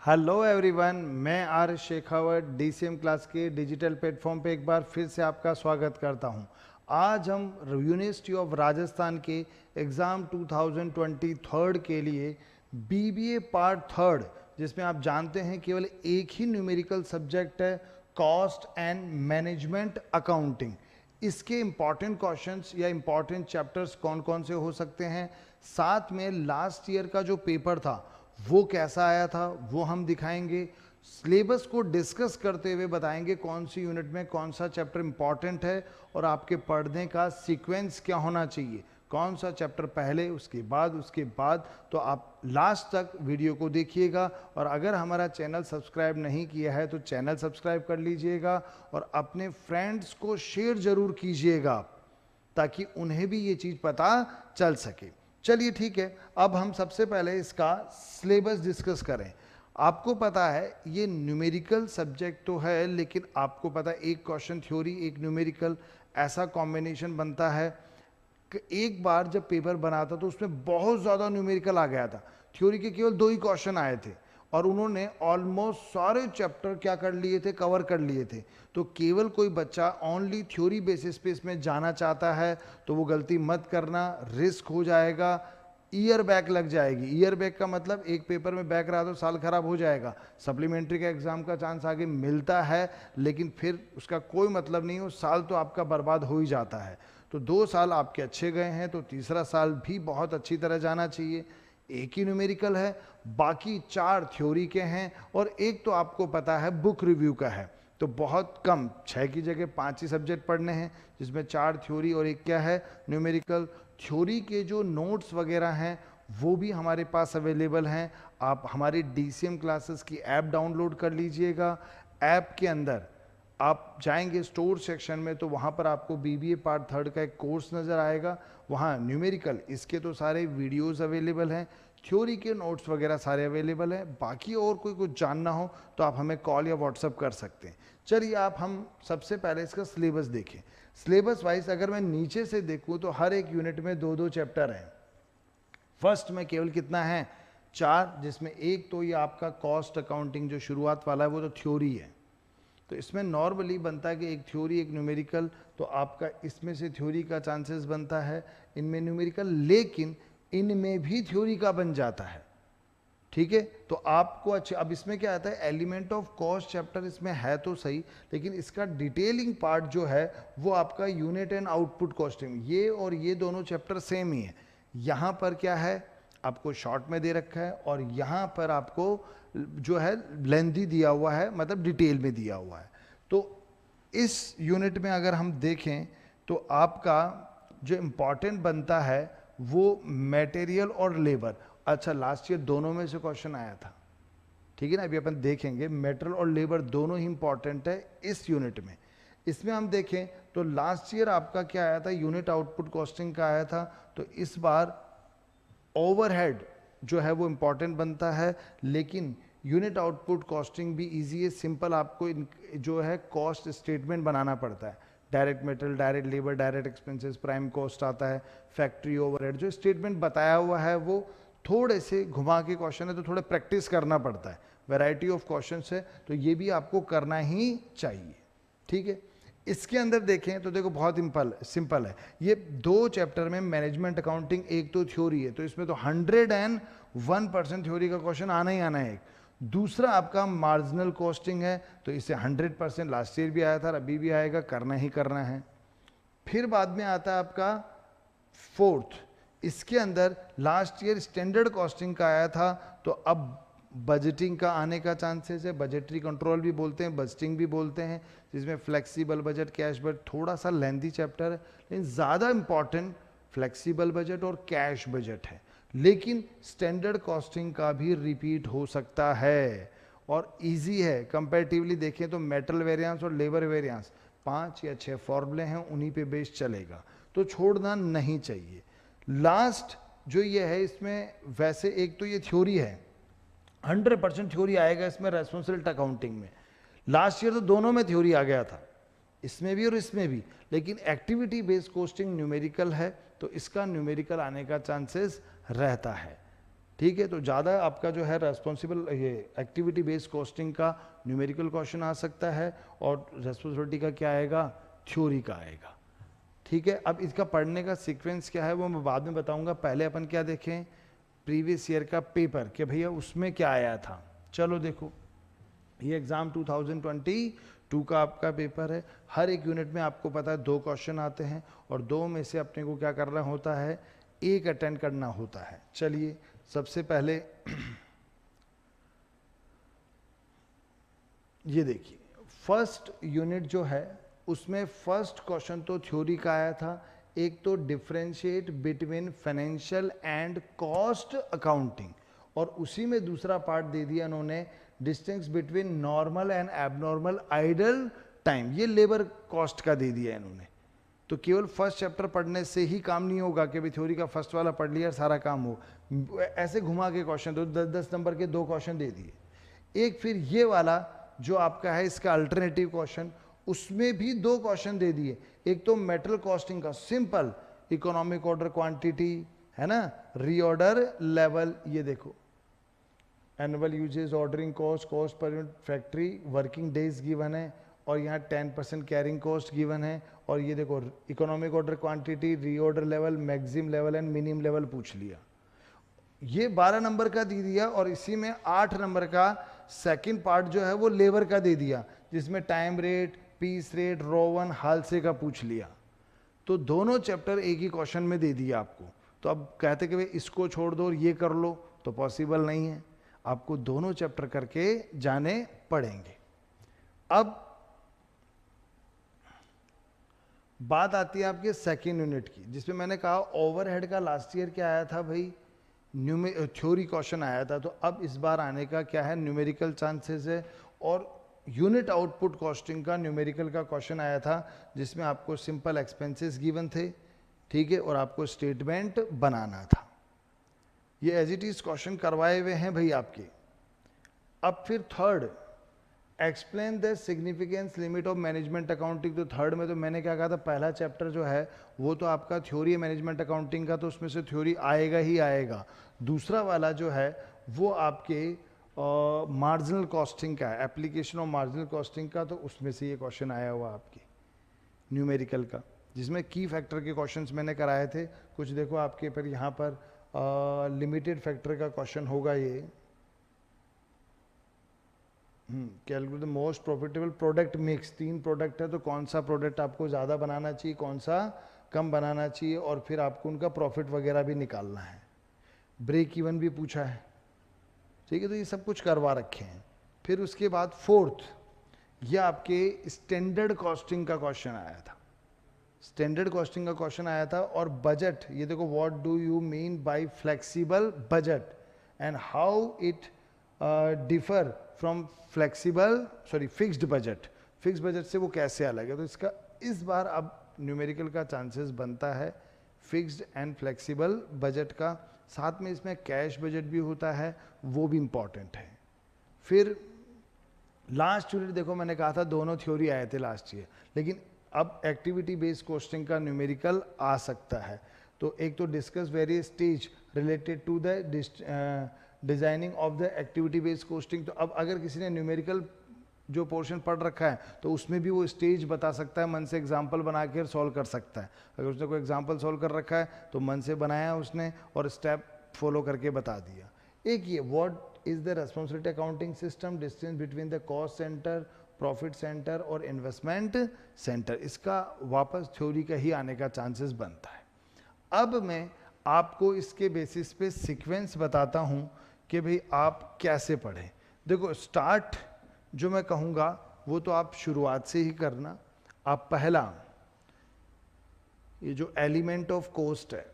Hello everyone, मैं are Shekhawat DCM class के digital platform पे एक बार फिर से आपका स्वागत करता हूं। आज हम यूनिवर्सिटी ऑफ राजस्थान के एग्ज़ाम 2023 के लिए बीबीए पार्ट थर्ड, जिसमें आप जानते हैं केवल एक ही न्यूमेरिकल सब्जेक्ट है, कॉस्ट एंड मैनेजमेंट अकाउंटिंग। इसके इम्पॉर्टेंट क्वेश्चंस या इम्पॉर्टेंट चैप्टर्स कौन कौन से हो सकते हैं, साथ में लास्ट ईयर का जो पेपर था वो कैसा आया था वो हम दिखाएंगे। सिलेबस को डिस्कस करते हुए बताएंगे कौन सी यूनिट में कौन सा चैप्टर इंपॉर्टेंट है और आपके पढ़ने का सीक्वेंस क्या होना चाहिए, कौन सा चैप्टर पहले उसके बाद। तो आप लास्ट तक वीडियो को देखिएगा और अगर हमारा चैनल सब्सक्राइब नहीं किया है तो चैनल सब्सक्राइब कर लीजिएगा और अपने फ्रेंड्स को शेयर जरूर कीजिएगा ताकि उन्हें भी ये चीज़ पता चल सके। चलिए ठीक है, अब हम सबसे पहले इसका सिलेबस डिस्कस करें। आपको पता है ये न्यूमेरिकल सब्जेक्ट तो है, लेकिन आपको पता है एक क्वेश्चन थ्योरी एक न्यूमेरिकल, ऐसा कॉम्बिनेशन बनता है कि एक बार जब पेपर बना था तो उसमें बहुत ज़्यादा न्यूमेरिकल आ गया था। थ्योरी के केवल 2 ही क्वेश्चन आए थे और उन्होंने ऑलमोस्ट सारे चैप्टर क्या कर लिए थे, कवर कर लिए थे। तो केवल कोई बच्चा ओनली थ्योरी बेसिस पे इसमें जाना चाहता है तो वो गलती मत करना, रिस्क हो जाएगा, ईयर बैक लग जाएगी। ईयर बैक का मतलब एक पेपर में बैक रहा तो साल खराब हो जाएगा। सप्लीमेंट्री का एग्जाम का चांस आगे मिलता है लेकिन फिर उसका कोई मतलब नहीं, हो साल तो आपका बर्बाद हो ही जाता है। तो 2 साल आपके अच्छे गए हैं तो तीसरा साल भी बहुत अच्छी तरह जाना चाहिए। एक ही न्यूमेरिकल है, बाकी 4 थ्योरी के हैं और एक तो आपको पता है बुक रिव्यू का है। तो बहुत कम, 6 की जगह 5 ही सब्जेक्ट पढ़ने हैं, जिसमें 4 थ्योरी और एक क्या है, न्यूमेरिकल। थ्योरी के जो नोट्स वगैरह हैं वो भी हमारे पास अवेलेबल हैं। आप हमारी डीसीएम क्लासेस की ऐप डाउनलोड कर लीजिएगा। ऐप के अंदर आप जाएंगे स्टोर सेक्शन में तो वहाँ पर आपको बीबीए पार्ट थर्ड का एक कोर्स नज़र आएगा। वहाँ न्यूमेरिकल इसके तो सारे वीडियोस अवेलेबल हैं, थ्योरी के नोट्स वगैरह सारे अवेलेबल हैं। बाकी और कोई कुछ जानना हो तो आप हमें कॉल या व्हाट्सअप कर सकते हैं। चलिए आप हम सबसे पहले इसका सिलेबस देखें। सिलेबस वाइज अगर मैं नीचे से देखूँ तो हर एक यूनिट में 2-2 चैप्टर हैं। फर्स्ट में केवल कितना है, 4, जिसमें एक तो ये आपका कॉस्ट अकाउंटिंग जो शुरुआत वाला है वो तो थ्योरी है। तो इसमें नॉर्मली बनता है कि एक थ्योरी एक न्यूमेरिकल, तो आपका इसमें से थ्योरी का चांसेस बनता है, इनमें न्यूमेरिकल, लेकिन इनमें भी थ्योरी का बन जाता है। ठीक है, तो आपको अच्छा, अब इसमें क्या आता है, एलिमेंट ऑफ कॉस्ट चैप्टर इसमें है तो सही, लेकिन इसका डिटेलिंग पार्ट जो है वो आपका यूनिट एंड आउटपुट कॉस्टिंग, ये और ये दोनों चैप्टर सेम ही है। यहाँ पर क्या है, आपको शॉर्ट में दे रखा है और यहाँ पर आपको जो है लेंथी दिया हुआ है, मतलब डिटेल में दिया हुआ है। तो इस यूनिट में अगर हम देखें तो आपका जो इम्पॉर्टेंट बनता है वो मटेरियल और लेबर। अच्छा, लास्ट ईयर दोनों में से क्वेश्चन आया था, ठीक है ना। अभी अपन देखेंगे मेटेरियल और लेबर दोनों ही इंपॉर्टेंट है इस यूनिट में। इसमें हम देखें तो लास्ट ईयर आपका क्या आया था, यूनिट आउटपुट कॉस्टिंग का आया था। तो इस बार ओवरहेड जो है वो इंपॉर्टेंट बनता है, लेकिन यूनिट आउटपुट कॉस्टिंग भी इजी है, सिंपल। आपको जो है कॉस्ट स्टेटमेंट बनाना पड़ता है, direct material, direct labour, direct expenses, prime cost आता है, फैक्ट्री ओवरहेड, जो स्टेटमेंट बताया हुआ है वो थोड़े से घुमा के क्वेश्चन है तो थोड़ा प्रैक्टिस करना पड़ता है। वैरायटी ऑफ क्वेश्चन है तो ये भी आपको करना ही चाहिए, ठीक है। इसके अंदर देखें तो देखो बहुत सिंपल है। ये 2 चैप्टर में मैनेजमेंट अकाउंटिंग, एक तो थ्योरी है तो इसमें तो 101% थ्योरी का क्वेश्चन आना ही आना है। एक दूसरा आपका मार्जिनल कॉस्टिंग है तो इससे 100% लास्ट ईयर भी आया था, अभी भी आएगा, करना ही करना है। फिर बाद में आता है आपका 4th, इसके अंदर लास्ट ईयर स्टैंडर्ड कॉस्टिंग का आया था तो अब बजटिंग का आने का चांसेस है। बजटरी कंट्रोल भी बोलते हैं, बजटिंग भी बोलते हैं, जिसमें फ्लेक्सिबल बजट, कैश बजट, थोड़ा सा लेंथी चैप्टर है लेकिन ज़्यादा इंपॉर्टेंट फ्लेक्सिबल बजट और कैश बजट है। लेकिन स्टैंडर्ड कॉस्टिंग का भी रिपीट हो सकता है और इजी है कंपैरेटिवली। देखें तो मेटल वेरिएंस और लेबर वेरिएंस 5 या 6 फॉर्मूले हैं, उन्हीं पे बेस चलेगा, तो छोड़ना नहीं चाहिए। लास्ट जो ये है इसमें वैसे एक तो ये थ्योरी है, 100% थ्योरी आएगा इसमें रेस्पॉन्सिबिलिटी अकाउंटिंग में। लास्ट ईयर तो दोनों में थ्योरी आ गया था, इसमें भी और इसमें भी, लेकिन एक्टिविटी बेस्ड कॉस्टिंग न्यूमेरिकल है तो इसका न्यूमेरिकल आने का चांसेस रहता है। ठीक है, तो ज़्यादा आपका जो है रेस्पॉन्सिबल ये एक्टिविटी बेस्ड कॉस्टिंग का न्यूमेरिकल क्वेश्चन आ सकता है, और रेस्पॉन्सिबिलिटी का क्या आएगा, थ्योरी का आएगा। ठीक है, अब इसका पढ़ने का सीक्वेंस क्या है वो मैं बाद में बताऊंगा, पहले अपन क्या देखें, प्रीवियस ईयर का पेपर कि भैया उसमें क्या आया था। चलो देखो, ये एग्जाम 2022 का आपका पेपर है। हर एक यूनिट में आपको पता है 2 क्वेश्चन आते हैं, और 2 में से अपने को क्या करना होता है, 1 अटेंड करना होता है। चलिए सबसे पहले ये देखिए, फर्स्ट यूनिट जो है उसमें फर्स्ट क्वेश्चन तो थ्योरी का आया था, एक तो differentiate between financial and cost accounting, और उसी में दूसरा पार्ट दे दिया उन्होंने, distinguish between normal and abnormal idle time, ये लेबर कॉस्ट का दे दिया इन्होंने। तो केवल फर्स्ट चैप्टर पढ़ने से ही काम नहीं होगा कि भाई थ्योरी का फर्स्ट वाला पढ़ लिया सारा काम हो, ऐसे घुमा के क्वेश्चन, तो 10-10 नंबर के 2 क्वेश्चन दे दिए। एक फिर ये वाला जो आपका है इसका अल्टरनेटिव क्वेश्चन, उसमें भी 2 क्वेश्चन दे दिए। एक तो मेटल कॉस्टिंग का सिंपल इकोनॉमिक ऑर्डर क्वांटिटी है ना, रीऑर्डर लेवल, ये देखो annual uses, ordering cost, cost per unit factory, working days given है, और यहाँ 10% कैरिंग कॉस्ट गिवन है, और ये देखो economic order quantity, reorder level, maximum level and minimum level पूछ लिया। ये 12 नंबर का दे दिया, और इसी में 8 नंबर का सेकंड पार्ट जो है वो लेबर का दे दिया, जिसमें time rate, piece rate, Rowan, Halsey का पूछ लिया। तो दोनों चैप्टर एक ही क्वेश्चन में दे दिया आपको। तो अब कहते कि भाई इसको छोड़ दो और ये कर लो, तो पॉसिबल नहीं है, आपको दोनों चैप्टर करके जाने पड़ेंगे। अब बात आती है आपके सेकेंड यूनिट की, जिसमें मैंने कहा ओवरहेड का लास्ट ईयर क्या आया था भाई, थ्योरी क्वेश्चन आया था। तो अब इस बार आने का क्या है, न्यूमेरिकल चांसेस है, और यूनिट आउटपुट कॉस्टिंग का न्यूमेरिकल का क्वेश्चन आया था, जिसमें आपको सिंपल एक्सपेंसेस गिवन थे, ठीक है, और आपको स्टेटमेंट बनाना था। ये एज इट इज क्वेश्चन करवाए हुए हैं भाई आपके। अब फिर third, explain the significance limit of management accounting. तो थर्ड में तो मैंने क्या कहा था, पहला चैप्टर जो है वो तो आपका थ्योरी है मैनेजमेंट अकाउंटिंग का, तो उसमें से थ्योरी आएगा ही आएगा। दूसरा वाला जो है वो आपके मार्जिनल कॉस्टिंग का है, एप्लीकेशन ऑफ मार्जिनल कॉस्टिंग का, तो उसमें से ये क्वेश्चन आया हुआ आपके न्यूमेरिकल का, जिसमें की फैक्टर के क्वेश्चंस मैंने कराए थे कुछ। देखो आपके पर यहाँ पर लिमिटेड फैक्टर का क्वेश्चन होगा ये, calculate the most profitable product mix. 3 product है, तो कौन सा प्रोडक्ट आपको ज़्यादा बनाना चाहिए, कौन सा कम बनाना चाहिए, और फिर आपको उनका प्रॉफिट वगैरह भी निकालना है। ब्रेक इवन भी पूछा है, ठीक है, तो ये सब कुछ करवा रखे हैं। फिर उसके बाद फोर्थ, ये आपके स्टैंडर्ड कॉस्टिंग का क्वेश्चन आया था, स्टैंडर्ड कॉस्टिंग का क्वेश्चन आया था। और बजट, ये देखो what do you mean by flexible budget and how it differ from flexible fixed budget, fixed budget से वो कैसे अलग है। तो इसका इस बार अब न्यूमेरिकल का चांसेस बनता है फिक्स्ड एंड फ्लेक्सिबल बजट का, साथ में इसमें कैश बजट भी होता है, वो भी इंपॉर्टेंट है। फिर लास्ट यूनिट देखो, मैंने कहा था दोनों थ्योरी आए थे लास्ट ईयर, लेकिन अब एक्टिविटी बेस्ड कॉस्टिंग का न्यूमेरिकल आ सकता है। तो एक तो discuss various stage related to the designing of the activity based costing. तो अब अगर किसी ने न्यूमेरिकल जो पोर्शन पढ़ रखा है तो उसमें भी वो स्टेज बता सकता है, मन से एग्जाम्पल बना के सॉल्व कर सकता है। अगर उसने कोई एग्जाम्पल सॉल्व कर रखा है तो मन से बनाया उसने और स्टेप फॉलो करके बता दिया। एक ये what is the responsibility accounting system, distance between the cost centre, profit centre और इन्वेस्टमेंट सेंटर, इसका वापस थ्योरी का ही आने का चांसेस बनता है। अब मैं आपको इसके बेसिस पे सीक्वेंस बताता हूँ कि भाई आप कैसे पढ़ें। देखो स्टार्ट जो मैं कहूँगा वो तो आप शुरुआत से ही करना। आप पहला ये जो एलिमेंट ऑफ कॉस्ट है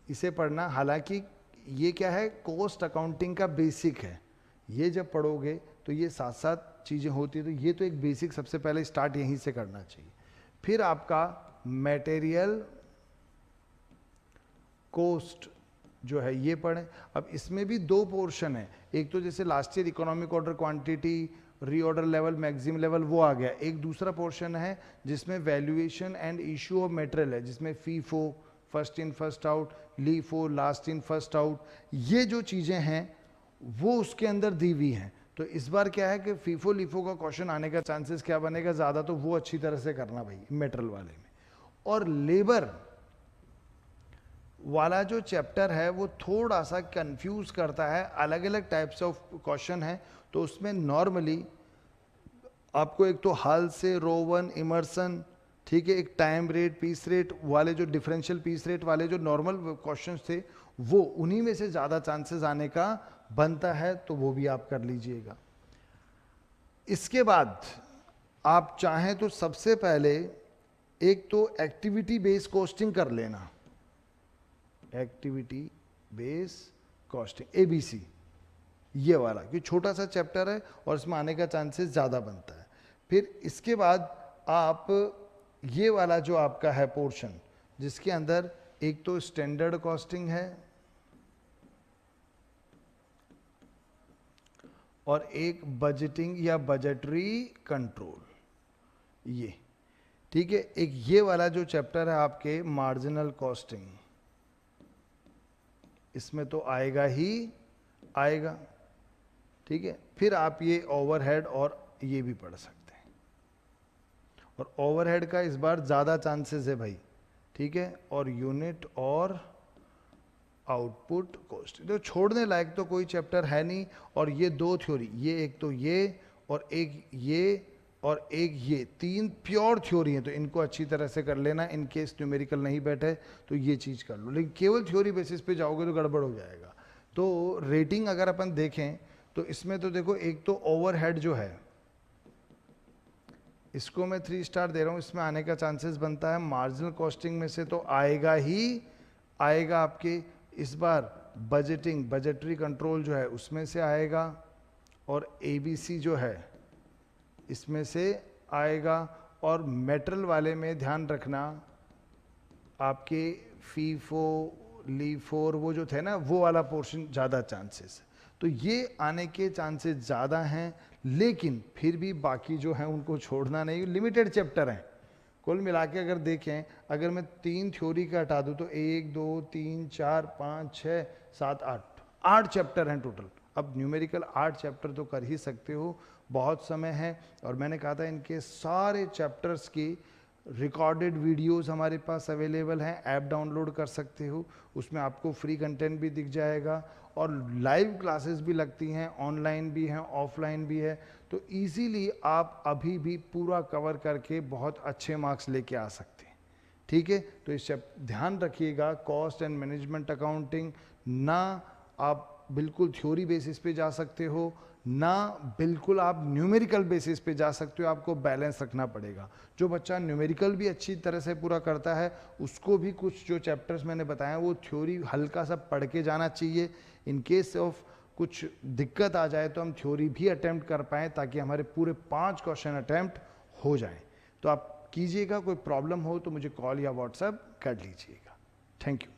इसे पढ़ना। हालांकि ये क्या है, कॉस्ट अकाउंटिंग का बेसिक है, ये जब पढ़ोगे तो ये साथ साथ चीज़ें होती है, तो ये तो एक बेसिक सबसे पहले स्टार्ट यहीं से करना चाहिए। फिर आपका मटेरियल कॉस्ट जो है ये पढ़ें। अब इसमें भी 2 पोर्शन है, एक तो जैसे last year economic order quantity, reorder level, maximum level वो आ गया। एक दूसरा पोर्शन है जिसमें valuation and issue of material है, जिसमें FIFO, first in first out, LIFO, last in first out, ये जो चीज़ें हैं वो उसके अंदर दी हुई हैं। तो इस बार क्या है कि फीफो लीफो का क्वेश्चन आने का चांसेस क्या बनेगा ज़्यादा, तो वो अच्छी तरह से करना भाई मेटल वाले में। और लेबर वाला जो चैप्टर है वो थोड़ा सा कंफ्यूज करता है, अलग अलग टाइप्स ऑफ क्वेश्चन है। तो उसमें नॉर्मली आपको एक तो हाल से, रोवन, इमर्सन, ठीक है, एक टाइम रेट, पीस रेट वाले जो डिफरेंशियल पीस रेट वाले जो नॉर्मल क्वेश्चंस थे वो उन्हीं में से ज़्यादा चांसेस आने का बनता है, तो वो भी आप कर लीजिएगा। इसके बाद आप चाहें तो सबसे पहले एक तो एक्टिविटी बेस कॉस्टिंग कर लेना, एक्टिविटी बेस कॉस्टिंग ABC, ये वाला, कि छोटा सा चैप्टर है और इसमें आने का चांसेस ज़्यादा बनता है। फिर इसके बाद आप ये वाला जो आपका है पोर्शन, जिसके अंदर एक तो स्टैंडर्ड कॉस्टिंग है और एक बजटिंग या बजटरी कंट्रोल, ये ठीक है। एक ये वाला जो चैप्टर है आपके मार्जिनल कॉस्टिंग, इसमें तो आएगा ही आएगा, ठीक है। फिर आप ये ओवरहेड और ये भी पढ़ सकते हैं, और ओवरहेड का इस बार ज़्यादा चांसेस है भाई, ठीक है। और यूनिट और आउटपुट कॉस्ट, तो छोड़ने लायक तो कोई चैप्टर है नहीं। और ये दो थ्योरी, ये एक तो ये और एक ये और एक ये, तीन प्योर थ्योरी हैं, तो इनको अच्छी तरह से कर लेना। इन केस न्यूमेरिकल नहीं बैठे तो ये चीज़ कर लो, लेकिन केवल थ्योरी बेसिस पे जाओगे तो गड़बड़ हो जाएगा। तो रेटिंग अगर अपन देखें तो इसमें तो देखो, एक तो ओवरहेड जो है इसको मैं 3 स्टार दे रहा हूँ, इसमें आने का चांसेस बनता है। मार्जिनल कॉस्टिंग में से तो आएगा ही आएगा आपके, इस बार बजटिंग बजटरी कंट्रोल जो है उसमें से आएगा, और ABC जो है इसमें से आएगा। और मेटल वाले में ध्यान रखना आपके फीफो लीफोर वो जो थे ना, वो वाला पोर्शन ज़्यादा चांसेस है। तो ये आने के चांसेस ज़्यादा हैं, लेकिन फिर भी बाकी जो हैं उनको छोड़ना नहीं, लिमिटेड चैप्टर हैं। कुल मिला के अगर देखें, अगर मैं 3 थ्योरी का हटा दूँ तो 1 2 3 4 5 6 7 8 चैप्टर हैं टोटल। अब न्यूमेरिकल 8 चैप्टर तो कर ही सकते हो, बहुत समय है। और मैंने कहा था इनके सारे चैप्टर्स की रिकॉर्डेड वीडियोस हमारे पास अवेलेबल हैं, ऐप डाउनलोड कर सकते हो, उसमें आपको फ्री कंटेंट भी दिख जाएगा। और लाइव क्लासेस भी लगती हैं, ऑनलाइन भी हैं, ऑफलाइन भी है। तो इजीली आप अभी भी पूरा कवर करके बहुत अच्छे मार्क्स लेके आ सकते हैं, ठीक है। तो इस ध्यान रखिएगा, कॉस्ट एंड मैनेजमेंट अकाउंटिंग ना आप बिल्कुल थ्योरी बेसिस पे जा सकते हो, ना बिल्कुल आप न्यूमेरिकल बेसिस पे जा सकते हो, आपको बैलेंस रखना पड़ेगा। जो बच्चा न्यूमेरिकल भी अच्छी तरह से पूरा करता है उसको भी कुछ जो चैप्टर्स मैंने बताया वो थ्योरी हल्का सा पढ़ के जाना चाहिए। इन केस ऑफ कुछ दिक्कत आ जाए तो हम थ्योरी भी अटेम्प्ट कर पाएँ, ताकि हमारे पूरे 5 क्वेश्चन अटेम्प्ट हो जाएं। तो आप कीजिएगा, कोई प्रॉब्लम हो तो मुझे कॉल या व्हाट्सएप कर लीजिएगा। Thank you.